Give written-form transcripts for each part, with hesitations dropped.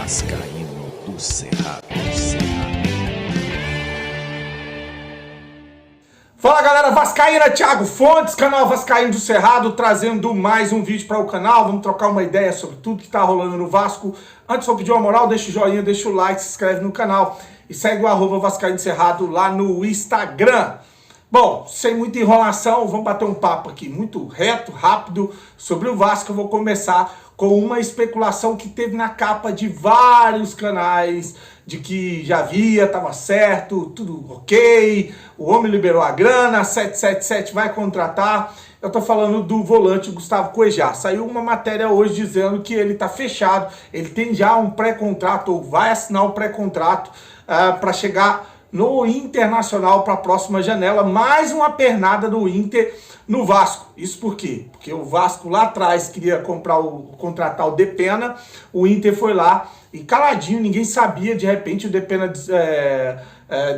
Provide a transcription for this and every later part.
Vascaíno do Cerrado. Fala galera vascaína, Thiago Fontes, canal Vascaíno do Cerrado, trazendo mais um vídeo para o canal. Vamos trocar uma ideia sobre tudo que está rolando no Vasco. Antes vou pedir uma moral, deixa o joinha, deixa o like, se inscreve no canal e segue o @Vascaíno do Cerrado lá no Instagram. Bom, sem muita enrolação, vamos bater um papo aqui muito reto, rápido sobre o Vasco. Eu vou começar com uma especulação que teve na capa de vários canais, de que já havia, estava certo, tudo ok, o homem liberou a grana, 777 vai contratar. Eu tô falando do volante Gustavo Cuejá. Saiu uma matéria hoje dizendo que ele tá fechado, ele tem já um pré-contrato, ou vai assinar um pré-contrato para chegar no Internacional para a próxima janela. Mais uma pernada do Inter no Vasco. Isso por quê? Porque o Vasco lá atrás queria contratar o Depena, o Inter foi lá e caladinho, ninguém sabia, de repente o Depena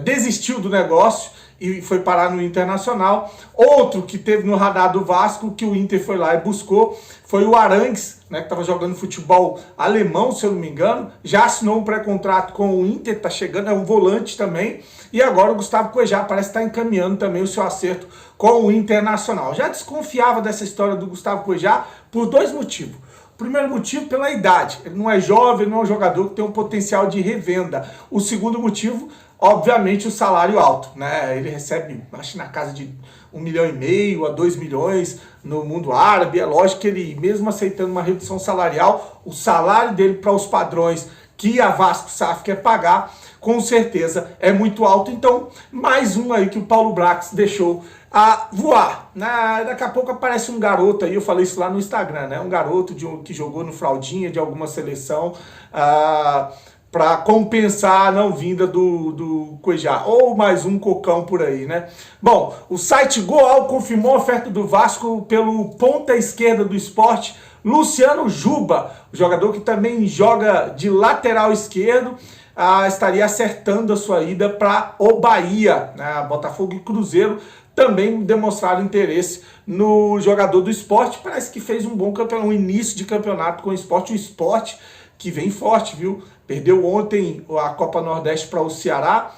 desistiu do negócio e foi parar no Internacional. Outro que teve no radar do Vasco, que o Inter foi lá e buscou, foi o Arangues, né, que estava jogando futebol alemão, se eu não me engano, já assinou um pré-contrato com o Inter, tá chegando, é um volante também, e agora o Gustavo Cuejá parece estar encaminhando também o seu acerto com o Internacional. Já desconfiava dessa história do Gustavo Cuejá por dois motivos. O primeiro motivo, pela idade. Ele não é jovem, não é um jogador que tem um potencial de revenda. O segundo motivo, obviamente, o salário alto, né? Ele recebe, acho, na casa de 1,5 milhão a 2 milhões no mundo árabe. É lógico que ele, mesmo aceitando uma redução salarial, o salário dele para os padrões que a Vasco SAF quer pagar, com certeza é muito alto. Então, mais um aí que o Paulo Brax deixou a voar. Daqui a pouco aparece um garoto aí, eu falei isso lá no Instagram, né? Um garoto que jogou no fraldinha de alguma seleção, para compensar a não vinda do Cuejá, ou mais um cocão por aí, né? Bom, o site Goal confirmou a oferta do Vasco pelo ponta esquerda do Sport, Luciano Juba, jogador que também joga de lateral esquerdo, estaria acertando a sua ida para o Bahia, né? Botafogo e Cruzeiro também demonstraram interesse no jogador do Sport. Parece que fez um bom campeonato, um início de campeonato com o Sport, que vem forte, viu? Perdeu ontem a Copa Nordeste para o Ceará,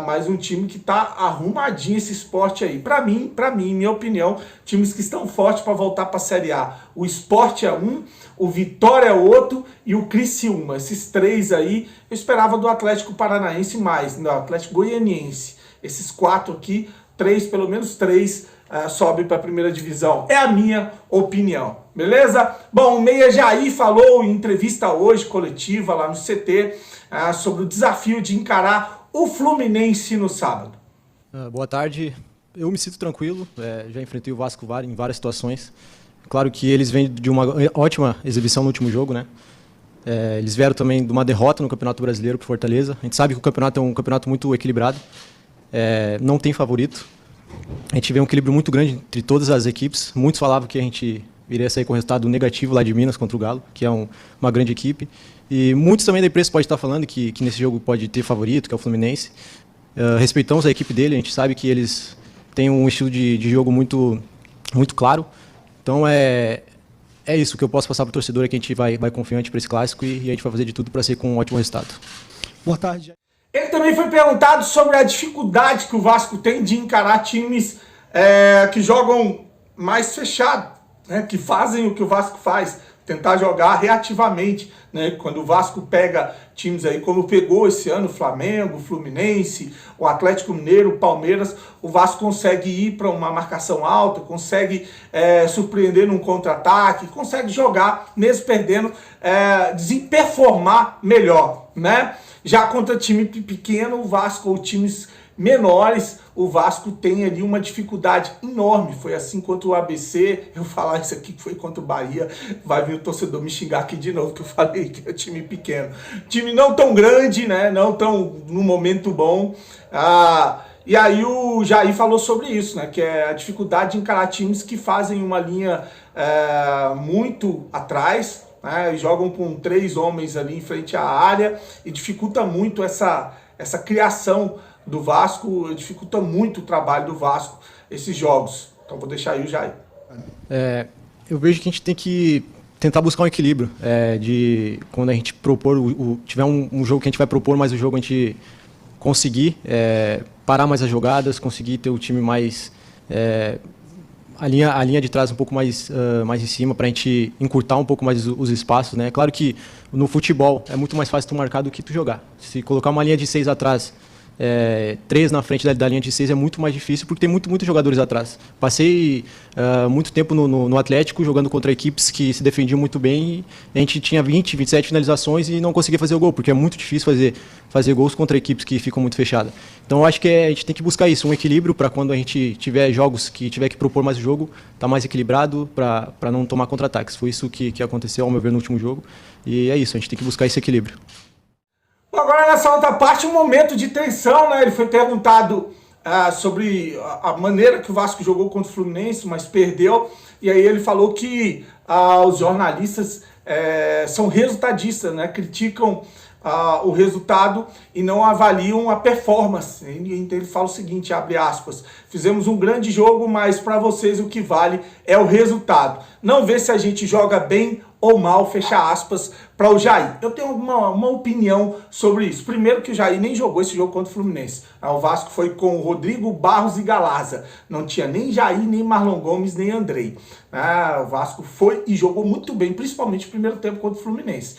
mas um time que tá arrumadinho esse Sport aí. Para mim, minha opinião, times que estão fortes para voltar para a Série A. O Sport é um, o Vitória é outro e o Criciúma. Esses três aí, eu esperava do Atlético Paranaense mais, do Atlético Goianiense. Esses quatro aqui, pelo menos três, sobe para a primeira divisão. É a minha opinião, beleza? Bom, o Meia Jair falou em entrevista hoje, coletiva, lá no CT, sobre o desafio de encarar o Fluminense no sábado. Boa tarde, eu me sinto tranquilo, já enfrentei o Vasco em várias situações. Claro que eles vêm de uma ótima exibição no último jogo, né? Eles vieram também de uma derrota no Campeonato Brasileiro para Fortaleza. A gente sabe que o campeonato é um campeonato muito equilibrado. Não tem favorito. A gente vê um equilíbrio muito grande entre todas as equipes. Muitos falavam que a gente iria sair com resultado negativo lá de Minas contra o Galo, que é uma grande equipe. E muitos também da imprensa podem estar falando que nesse jogo pode ter favorito, que é o Fluminense. Respeitamos a equipe dele, a gente sabe que eles têm um estilo de jogo muito, muito claro. Então é isso que eu posso passar para o torcedor, é que a gente vai confiante para esse clássico e a gente vai fazer de tudo para ser com um ótimo resultado. Boa tarde. Ele também foi perguntado sobre a dificuldade que o Vasco tem de encarar times que jogam mais fechado, né, que fazem o que o Vasco faz, tentar jogar reativamente, né, quando o Vasco pega times aí como pegou esse ano, Flamengo, Fluminense, o Atlético Mineiro, o Palmeiras, o Vasco consegue ir para uma marcação alta, consegue surpreender num contra-ataque, consegue jogar, mesmo perdendo, performar melhor, né? Já contra time pequeno, o Vasco, ou times menores, o Vasco tem ali uma dificuldade enorme. Foi assim contra o ABC, eu falar isso aqui que foi contra o Bahia, vai vir o torcedor me xingar aqui de novo, que eu falei que é time pequeno. Time não tão grande, né? Não tão no momento bom. E aí o Jair falou sobre isso, né? Que é a dificuldade de encarar times que fazem uma linha muito atrás, né, jogam com 3 homens ali em frente à área e dificulta muito essa criação do Vasco, dificulta muito o trabalho do Vasco, esses jogos. Então vou deixar aí o Jair. Eu vejo que a gente tem que tentar buscar um equilíbrio, de quando a gente propor, tiver um jogo que a gente vai propor, mas o jogo a gente conseguir parar mais as jogadas, conseguir ter o time mais... a linha de trás um pouco mais em cima, para a gente encurtar um pouco mais os espaços, né? Claro que no futebol é muito mais fácil tu marcar do que tu jogar. Se colocar uma linha de 6 atrás, 3 na frente da linha de 6 é muito mais difícil, porque tem muitos jogadores atrás. Passei muito tempo no Atlético jogando contra equipes que se defendiam muito bem, e a gente tinha 20, 27 finalizações e não conseguia fazer o gol, porque é muito difícil fazer gols contra equipes que ficam muito fechadas. Então eu acho que a gente tem que buscar isso, um equilíbrio para quando a gente tiver jogos que tiver que propor mais o jogo, tá mais equilibrado para não tomar contra-ataques. Foi isso que aconteceu, ao meu ver, no último jogo, e é isso, a gente tem que buscar esse equilíbrio. Agora, nessa outra parte, um momento de tensão, né? Ele foi perguntado sobre a maneira que o Vasco jogou contra o Fluminense, mas perdeu. E aí ele falou que os jornalistas são resultadistas, né? Criticam o resultado e não avaliam a performance. Então ele fala o seguinte, abre aspas, fizemos um grande jogo, mas para vocês o que vale é o resultado. Não vê se a gente joga bem ou mal, fecha aspas, para o Jair. Eu tenho uma opinião sobre isso. Primeiro que o Jair nem jogou esse jogo contra o Fluminense. O Vasco foi com Rodrigo, Barros e Galarza. Não tinha nem Jair, nem Marlon Gomes, nem Andrei. O Vasco foi e jogou muito bem, principalmente no primeiro tempo contra o Fluminense.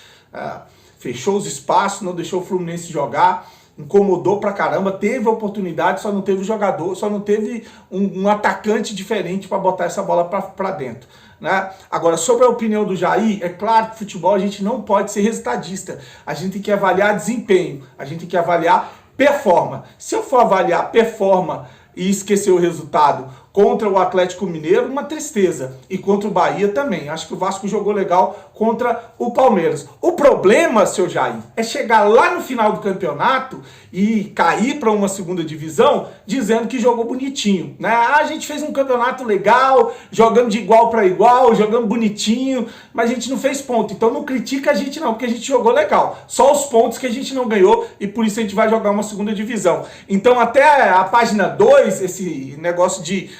Fechou os espaços, não deixou o Fluminense jogar, incomodou pra caramba, teve oportunidade, só não teve jogador, só não teve um atacante diferente para botar essa bola pra dentro. Né? Agora, sobre a opinião do Jair, é claro que futebol a gente não pode ser resultadista, a gente tem que avaliar desempenho, a gente tem que avaliar performance. Se eu for avaliar performance e esquecer o resultado contra o Atlético Mineiro, uma tristeza. E contra o Bahia também. Acho que o Vasco jogou legal contra o Palmeiras. O problema, seu Jair, é chegar lá no final do campeonato e cair para uma segunda divisão dizendo que jogou bonitinho. Né? A gente fez um campeonato legal, jogando de igual para igual, jogando bonitinho, mas a gente não fez ponto. Então não critica a gente não, porque a gente jogou legal. Só os pontos que a gente não ganhou e por isso a gente vai jogar uma segunda divisão. Então até a página 2, esse negócio de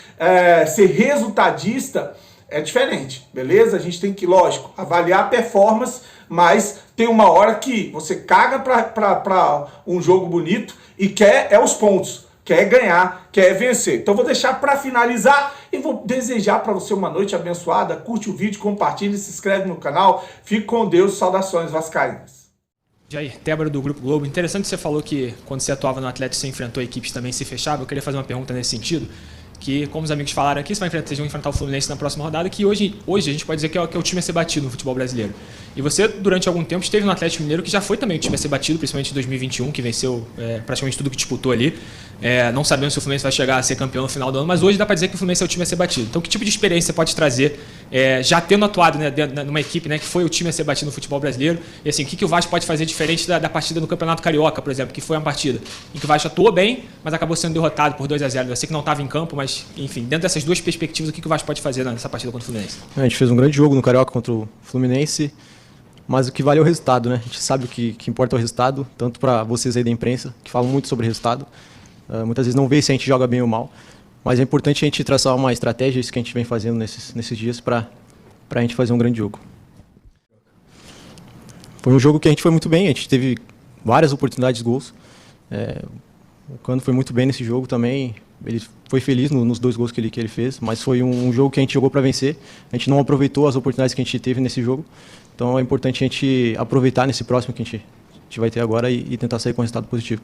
ser resultadista é diferente, beleza? A gente tem que, lógico, avaliar a performance, mas tem uma hora que você caga para um jogo bonito e quer os pontos, quer ganhar, quer vencer. Então vou deixar para finalizar e vou desejar para você uma noite abençoada. Curte o vídeo, compartilha, se inscreve no canal. Fique com Deus, saudações vascaínas. Jair, Tébora do Grupo Globo. Interessante que você falou que quando você atuava no Atlético você enfrentou equipes também se fechavam. Eu queria fazer uma pergunta nesse sentido. Que, como os amigos falaram aqui, vocês vão enfrentar o Fluminense na próxima rodada, que hoje a gente pode dizer que é o time a ser batido no futebol brasileiro. E você, durante algum tempo, esteve no Atlético Mineiro, que já foi também o time a ser batido, principalmente em 2021, que venceu praticamente tudo que disputou ali. Não sabemos se o Fluminense vai chegar a ser campeão no final do ano, mas hoje dá para dizer que o Fluminense é o time a ser batido. Então, que tipo de experiência você pode trazer, já tendo atuado, né, numa equipe, né, que foi o time a ser batido no futebol brasileiro? E assim, o que o Vasco pode fazer diferente da partida no Campeonato Carioca, por exemplo, que foi uma partida em que o Vasco atuou bem, mas acabou sendo derrotado por 2-0. Eu sei que não estava em campo, mas, enfim, dentro dessas duas perspectivas, o que o Vasco pode fazer nessa partida contra o Fluminense? A gente fez um grande jogo no Carioca contra o Fluminense, mas o que vale é o resultado, né? A gente sabe o que importa é o resultado, tanto para vocês aí da imprensa, que falam muito sobre resultado. Muitas vezes não vê se a gente joga bem ou mal, mas é importante a gente traçar uma estratégia, isso que a gente vem fazendo nesses dias, para a gente fazer um grande jogo. Foi um jogo que a gente foi muito bem, a gente teve várias oportunidades de gols. O Cano foi muito bem nesse jogo também, ele foi feliz nos 2 gols que ele fez, mas foi um jogo que a gente jogou para vencer, a gente não aproveitou as oportunidades que a gente teve nesse jogo, então é importante a gente aproveitar nesse próximo que a gente vai ter agora e tentar sair com um resultado positivo.